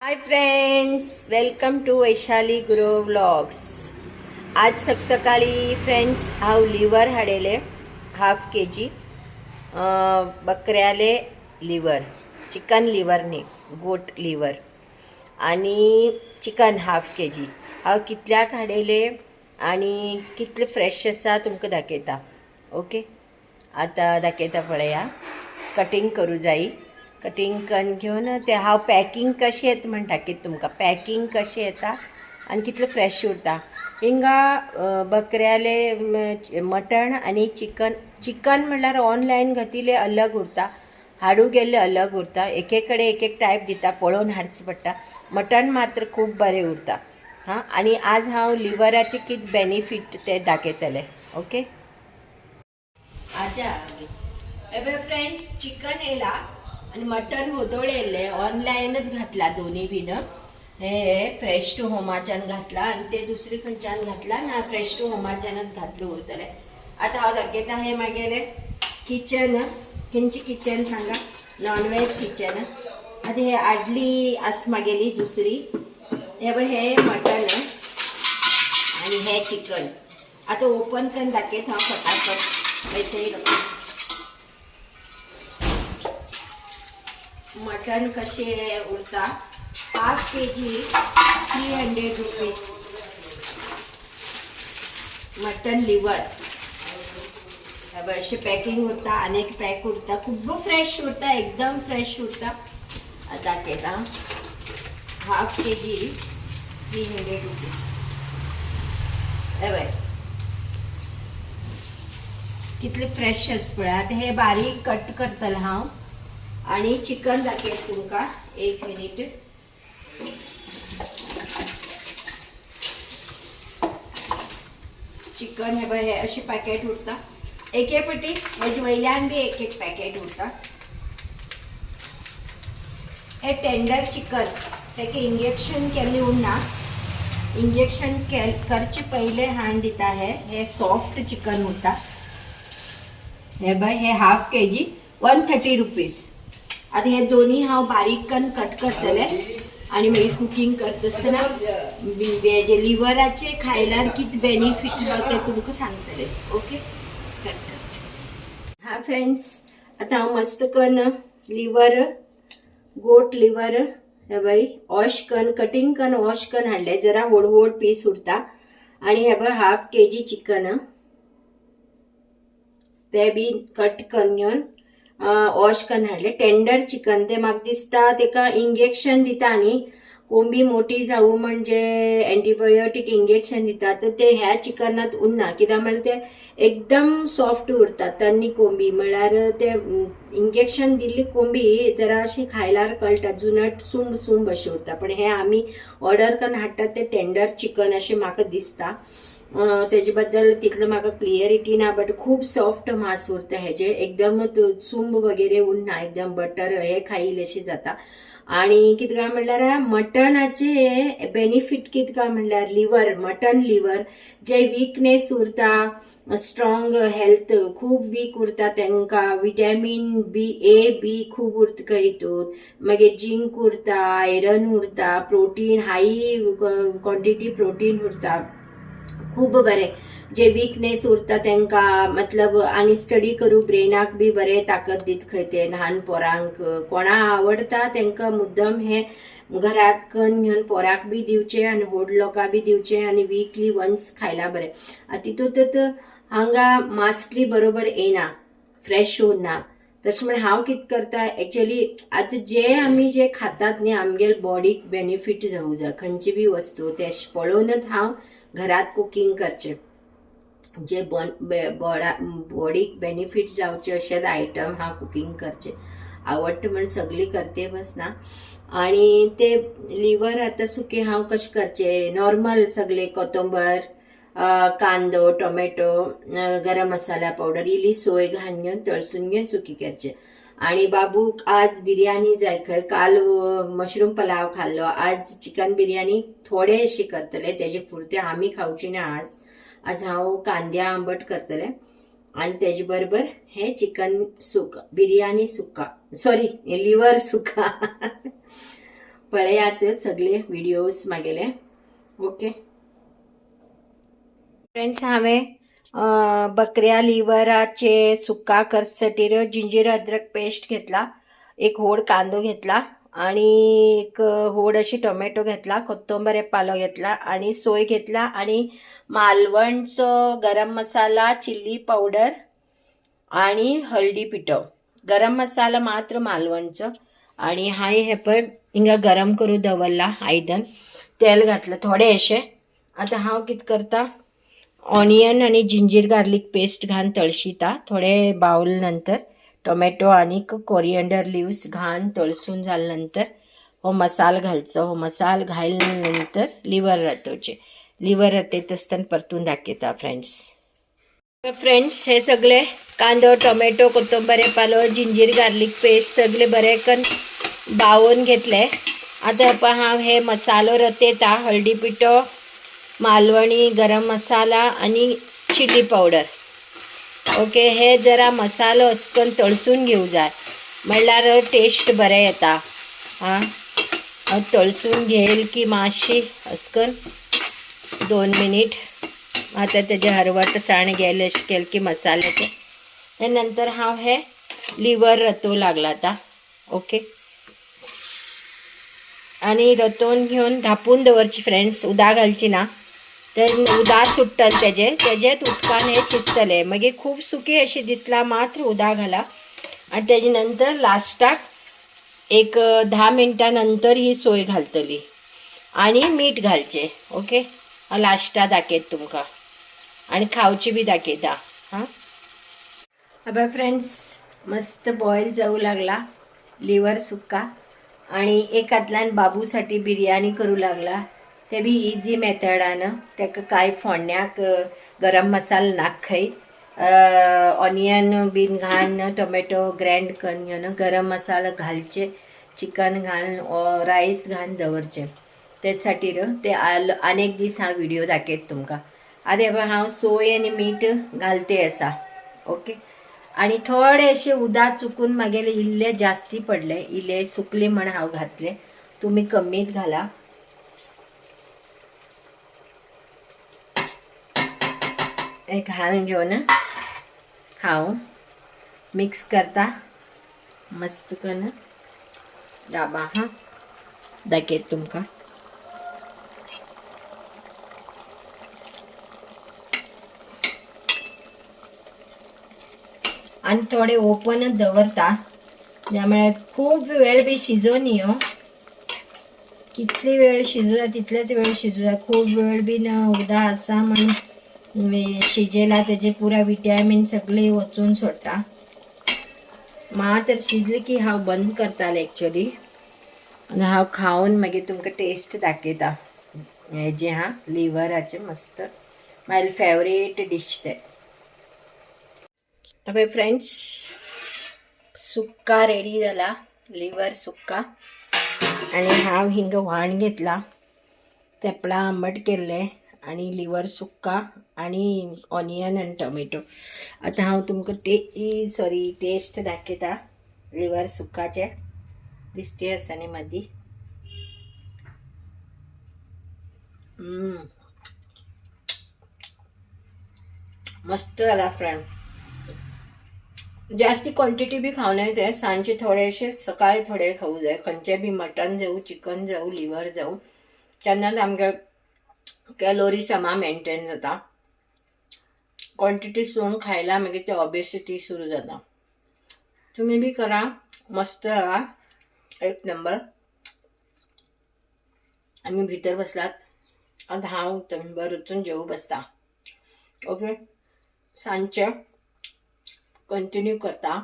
High friends, welcome to Vaishali Guru vlogs. आज सकाळी friends हांव लिवर हाडले हाफ केजी बकऱ्याले लिवर, चिकन लिवर न्ही गोट लिवर आणि चिकन हाफ केजी हांव कितल्याक हाडले आणि कितले फ्रेश आसा तुमकां दाखयता. ओके, आतां दाखयता पळया. कटिंग करूं जाय. कटिंग करून घेवन ते हांव पॅकींग कशें येता म्हणटा कितें तुमकां पॅकींग कशें येता आनी कितलें फ्रेश उरता. हिंगा बकऱ्याले मटण आनी चिकन म्हणल्यार ऑनलायन घातिले अलग उरता, हाडूं गेल्ले अलग उरता. एक कडेन एक टायप दिता, पळोवन हाडचें पडटा. मटण मात्र खूब बरें उरता. हां, आनी आज हांव लिवराचे कितें बेनिफीट ते दाखयतलें. ओके, आजा फ्रेंड्स चिकन येयला आणि मटन वदळेले ऑनलायनच घातला दोन्ही बीन. हे फ्रेश टू होमाच्यान घातला आणि ते दुसरी खंयच्यान घातला ना, फ्रेश टू होमाच्यानच घातलं उरतले. आता हांव दाखयता. हे मागेले किचन, खंयची किचन सांगा? Non veg kitchen. आता हे आडली आस मागेली दुसरी. हे बघ, हे मटन आणि हे चिकन. आता ओपन करून दाखयत हांव फटाफट. पैसे मटन कसे उरता. Half KG 300 rupees mutton liver. असे पॅकिंग उरता, अनेक पॅक उरता, खूप फ्रेश उरता, एकदम फ्रेश उरता. आता केला हाफ केजी 300 रुपीज. कितले फ्रेश आस पळय. आता हे बारीक कट करतले हांव आणि चिकन दाखयत तुमकां. एक मिनिट. चिकन हे बघ, हे असे पॅकेट उरता. एक पटी हेजे वयल्यान बी एक पॅकेट उरता. हे टेंडर चिकन, ताका इंजेक्शन केले उरना. इंजेक्शन करचे पहिले हांड दिता. हे सॉफ्ट चिकन उरता. हे बघ, हे हाफ केजी 130 रुपीज. आता हे दोन्ही हांव बारीक करून कट करतले आणि मागीर कुकिंग करता आसतना जे लिवराचे खायल्यार कितें बेनिफीट हा ते तुमकां सांगतले. ओके, हा फ्रेंड्स, आता हांव मस्त करून लिवर, गोट लिवर हे बाई वॉश करून कटिंग करून वॉश करून हाडले. जरा व्हड पीस उरता. आणि हे बघ हाफ केजी चिकन, ते बी कट करून घेवन वॉश करून हाडले. टेंडर चिकन ते म्हाका दिसता तेका इंजेक्शन दिता न्ही, कोंबी मोठी जावं म्हणजे एंटीबायोटीक इंजेक्शन दिता. तर ते ह्या चिकनात उरना, कित्याक म्हणल्यार ते एकदम सॉफ्ट उरता. तन्नी कोंबी म्हणल्यार ते इंजेक्शन दिल्ली कोंबी जरा अशी खायल्यार कळटा, जुनट सूंब अशी उरता. पण हे आमी ऑर्डर करून हाडटात ते टेंडर चिकन अशें म्हाका दिसता. तेजे बद्दल तितलं म्हाका क्लियरिटी ना, बट खूप सॉफ्ट मांस उरता हेजे. एकदम चुंब वगैरे उरना, एकदम बटर हे खाईल अशी जाता. आणि कितें काय म्हणल्यार मटनाचे बेनिफीट कितें काय म्हणल्यार लिवर, मटन लिवर जे वीकनेस उरता, स्ट्रॉंग हेल्थ खूब वीक उरता तांकां. विटॅमिन A, B खूब उरता हितून. मागीर जिंक उरता, आयरन उरता, प्रोटीन हाय क्वॉन्टिटी प्रोटीन उरता. खूब बरें. जे वीकनेस उरता तांकां मतलब आनी स्टडी करूं ब्रेनाक बी बरें ताकद दीत खंय ते ल्हान पोरांक. कोणा आवडटा तांकां मुद्दम हे घरात करून घेवन पोराक बी दिवचे आनी व्हड लोकांक बी दिवचे आणि वीकली वन्स खायला बरें. तितूंत हांगा मासली बरोबर येना, फ्रेश उरना. तशें म्हण हांव कितें करता एक्चुअली, आतां जे आमी जे खातात न्ही आमगेर बॉडीक बेनिफीट जावूं जाय खंयची बी वस्तू, ते पळोवनच हांव घरात कुकिंग करचे. जे बॉडीक बेनिफीट जावचे अशेच आयटम हांव कुकिंग करचे. आवडटा म्हण सगळी करते बस ना. आणि ते लिवर आता सुके हांव कशें करचे, नॉर्मल सगळे कोथंबर, कांदो, टोमॅटो, गरम मसाला पावडर इली सोय घालून घेवन तळसून घेवन सुकी करचे. आणि बाबूक आज बिर्याणी जाय खंय, काल मशरूम पुलाव खाल्लो, आज चिकन बिर्याणी थोडे अशी करतले, तेजे पुरते आमी खावची ना. आज हांव कांद्या आंबट करतले आणि तेजे बरोबर हे चिकन सुका, बिर्याणी सुका, सॉरी लिवर सुका. पळयात सगळे व्हिडिओज मागेले. ओके फ्रेंड्स, हांवें बकऱ्या लिव्हराचे सुक्का करसाठी जिंजर अद्रक पेस्ट घेतला, एक होड कांदो घेतला आणि एक होड अशी टोमॅटो घेतला, कोथिंबीर पालो घेतला आणि सोय घेतला आणि मालवणचं गरम मसाला, चिल्ली पावडर आणि हळदी पिठो. गरम मसाला मात्र मालवणचं. आणि हाय हे पण हिंगा गरम करू दवरला. आयदन तेल घातलं थोडे अशें. आता हांव कितें करता, ऑनियन आणि जिंजर गार्लिक पेस्ट घालून तळशिता. थोडे बाउल नंतर टोमॅटो आणि कोरिएंडर लिव्स घालून तळसून झाल्यानंतर हो मसाला घालचो. हो मसाला घालल्यानंतर लिव्हर रतयत आसतना परतून दाखयता फ्रेंड्स. हे सगळे कांदो, टोमॅटो, कोथिंबीर पालो, जिंजर गार्लिक पेस्ट सगळे बरे करून बावून घेतले. आता हांव हे मसालो रतयता. हळदी पिठो, मालवणी गरम मसाला आणि चिली पावडर. ओके, हे जरा मसालो असकन तळसून घेऊ जाय, म्हणल्यार टेस्ट बरें येता. हां, तळसून घेयल की मातशी असकन 2 मिनिट. आता तेजे हरवट साण गेले अशें केलें की मसाल्याचे. हे नंतर हांव हे लिव्हर रतू लागला आता. ओके, आणि रतोवन घेवन धापून दवरची फ्रेंड्स. उदक घालची ना, तर उदक सुट्टले तेजेत उदकान हे शिजतले. मागीर खूब सुकी अशी दिसला मात्र उदक घाला. आणि तेजे नंतर लास्टाक एक 10 मिनटां नंतर ही सोय घालतली आणि मीठ घालचे. ओके, लास्टाक दाखयत तुमकां आणि खावची बी दाखयता. हां, अब फ्रेंड्स, मस्त बॉईल जाऊ लागला लिव्हर सुक्का. आणि एकातल्यान बाबूसाठी बिर्याणी करू लागला. ते बी इजी मेथडान. ताका कांय फोडण्याक गरम मसाला नाखय, ऑनियन बीन घालून टोमॅटो ग्राइंड करून गरम मसाला घालचे, चिकन घालून राईस घालून दवरचे. त्यासाठी ते अनेक दीस हांव व्हिडिओ दाखयत तुमकां. आतां हांव सोय आनी मीठ घालते असा. ओके, आणि थोडे असे उदक चुकून मागेले इल्ले जास्ती पडले, इल्ले सुकले म्हण हांव घातले. तुम्ही कमीत घाला. हे घालून घेवन हांव मिक्स करता मस्त करून डाबा. हां, दाखयत तुमकां. आणि थोडे ओपनच दवरता, त्यामुळे खूप वेळ बी शिजो न्ही. कितली वेळ शिजू जाय तितलेच वेळ शिजू जाय. खूप वेळ बी उदक आसा म्हणून शिजेला तेजे पुरा विटॅमिन सगळे वचून सोडटा. मात्र शिजले की हांव बंद करताले एक्चुअली. आणि हांव खावन मागीर तुमकां टेस्ट दाखयता हेजे. हां, लिव्हराचे मस्त म्हाजे फेवरेट डिश ते. अब फ्रेंड्स, सुक्का रेडी झाला, लिव्हर सुक्का. आणि हांव हिंगा व्हाण घेतला, तेपळा आंबट केल्ले आणि लिव्हर सुक्का आणि ऑनियन आणि टोमॅटो. आता हांव तुमकां टेस्ट दाखयता लिव्हर सुक्काचे. दिसते आसा न्ही मदीं. मस्त जाला फ्रेंड. जास्ती क्वांटिटी बी खावं नाही ते. सांजचे थोडेशे, सकाळी थोडे खाऊ जाय. खंयचे बी मटन जावं, चिकन जावं, लिव्हर जावं, तेन्नाच आमगे कॅलोरी समा मेंटेन जाता. क्वांटिटी सोडून खायला मागीर ते ओबेसिटी सुरू जाता. तुम्ही बी करा, मस्त जाला, एक नंबर. आम्ही भितर बसलात. आता हांव तुम्ही वचून जेवू बसता. ओके, सांजचे कंटिन्यू करता.